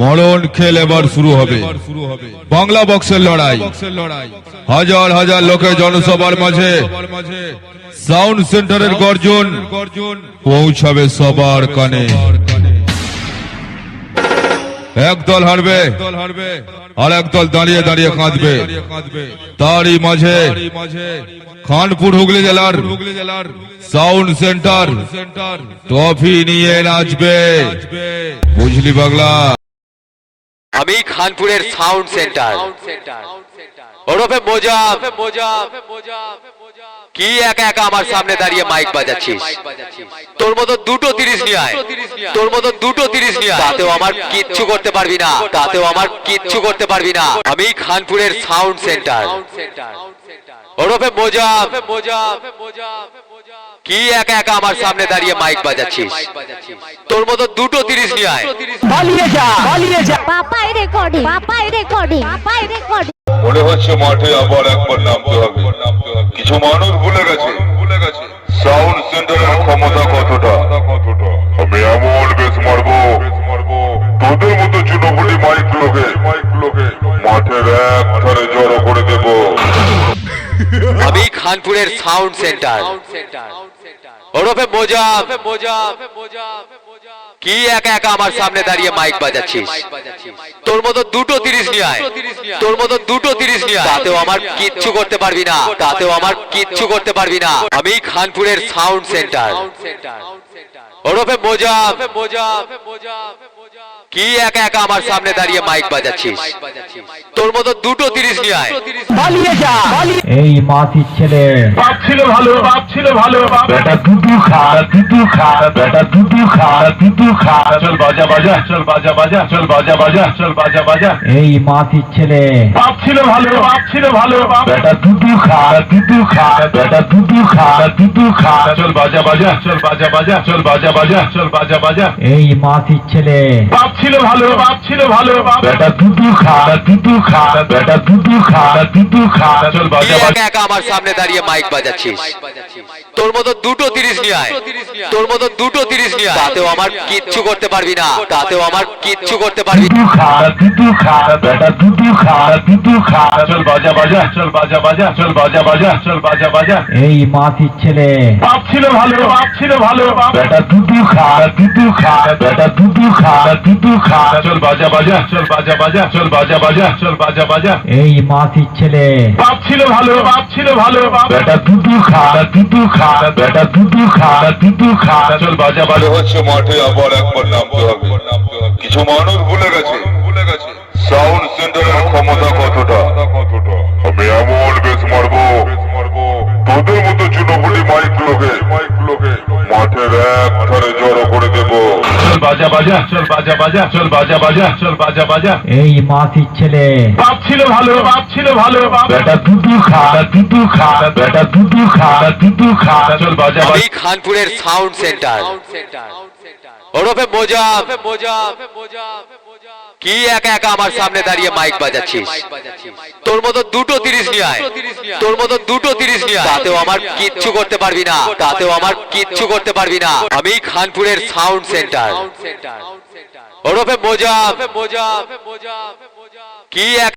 মরণ খেল এবার শুরু হবে বাংলা বক্সের লড়াই। হাজার হাজার লোকের জনসভার মাঝে সাউন্ড সেন্টারের গর্জন পৌঁছাবে সবার কানে। একদল হারবে আর একদল দাঁড়িয়ে দাঁড়িয়ে কাঁদবে। তারই মাঝে খানপুর হুগলি জেলার সাউন্ড সেন্টার ট্রফি নিয়ে নাচবে। বুঝলি পাগলা? আমি খানপুরের সাউন্ড সেন্টার ওরফে মোজা। কি একা একা আমার সামনে দাঁড়িয়ে মাইক বাজাচ্ছিস? তোর মতো দুটো 30 নিয়ে আয়, তোর মতো দুটো 30 নিয়ে আয়, তাতেও আমার কিচ্ছু করতে পারবি না, তাতেও আমার কিচ্ছু করতে পারবি না। আমি খানপুরের সাউন্ড সেন্টার ওরফে মোজা। কি একা একা আমার সামনে দাঁড়িয়ে মাইক বাজাচ্ছিস? তোর মতো দুটো 30 নিয়ে আয়। পালিয়ে যা, পালিয়ে যা। Papai recording, Papai recording, Papai recording. মনে হচ্ছে মাঠে আবার একবার নামতে হবে। কিছু মানুষ ভুলে গেছে সাউন্ড সেন্টারের ক্ষমতা কতটা। আমি এমন বেশ মারবো তোদের মতো যুবকগুলি মাইক লোকে মাঠের এক ধারে জড়ো করে দেব। আমি খানপুরের সাউন্ড সেন্টার ওরফে মোজা। কি একা একা আমার সামনে দাঁড়িয়ে মাইক বাজাচ্ছিস? তোর মতো দুটো 30 নিয়ে আয়, তোর মতো দুটো 30 নিয়ে আয়, তাতেও আমার কিচ্ছু করতে পারবি না, তাতেও আমার কিচ্ছু করতে পারবি না। আমি খানপুরের সাউন্ড সেন্টার ওরফে মোজা। কি একা একা আমার সামনে দাঁড়িয়ে মাইক বাজাচ্ছিস? তোর মতো দুটো 30 নিয়ে আয়। পালিয়ে যা। এই মাসির ছেলে বাপ ছিল ভালো, বাপ ছিল ভালো, বেটা দুধু খা, বেটা দুধু খা, চল বাজা বাজা, চল বাজা বাজা, চল বাজা বাজা, চল বাজা বাজা। এই মাসির ছেলে বাপ ছিল ভালো, বাপ ছিল ভালো, বেটা দুধু খা, বেটা দুধু খা, চল বাজা বাজা, চল বাজা বাজা, চল বাজা বাজা, চল বাজা বাজা। এই মাসির ছেলে বাপ ছিল ভালো, বাপ ছিল ভালো, বেটা দুধু খা, বেটা দুধু খা, চল কি বাজা বাজা। একা একা আমার সামনে দাঁড়িয়ে মাইক বাজাচ্ছিস? তোর মতো দুটো 30 নিয়ে আয়, তোর মতো দুটো 30 নিয়ে আয়, তাতেও আমার কিচ্ছু করতে পারবি না, তাতেও আমার কিচ্ছু করতে পারবি না। দুধু খা, বেটা দুধু খা, চল বাজা বাজা, চল বাজা বাজা, চল বাজা বাজা, চল বাজা বাজা। এই মাসির ছেলে বাপ ছিল ভালো, বাপ ছিল ভালো, বেটা দুধু খা, বেটা দুধু খা, চল বাজা বাজা, চল বাজা বাজা, চল বাজা বাজা, চল বাজা বাজা। এই মাসির ছেলে বাপ ছিল ভালো, বাপ ছিল ভালো, বেটা দুধু খা, বেটা দুধু খা, চল বাজা বাজা। হচ্ছে মাঠে আবার একবার নামতে হবে। কিছু মানুষ ভুলে গেছে সাউন্ড সেন্টারের ক্ষমতা কতটা। আমি এমন বেশ মারবো তোদের মতো যুবকগুলি মাইক লোকে মাঠের এক ধারে জড়ো করে দেব। চল বাজা বাজা, চল বাজা বাজা, চল বাজা বাজা, চল বাজা বাজা। এই মাসির ছেলে বাপ ছিল ভালো, বাপ ছিল ভালো, বেটা দুধু খা, বেটা দুধু খা, চল বাজা আমি বাজা। খানপুরের সাউন্ড সেন্টার ওরফে মোজা। কি একা একা আমার সামনে দাঁড়িয়ে মাইক বাজাচ্ছিস? তোর মতো দুটো 30 নিয়ে আয়, তোর মতো দুটো 30 নিয়ে আয়, তাতেও আমার কিচ্ছু করতে পারবি না, তাতেও আমার কিচ্ছু করতে পারবি না। আমি খানপুরের সাউন্ড সেন্টার ওরফে মোজা। কি এক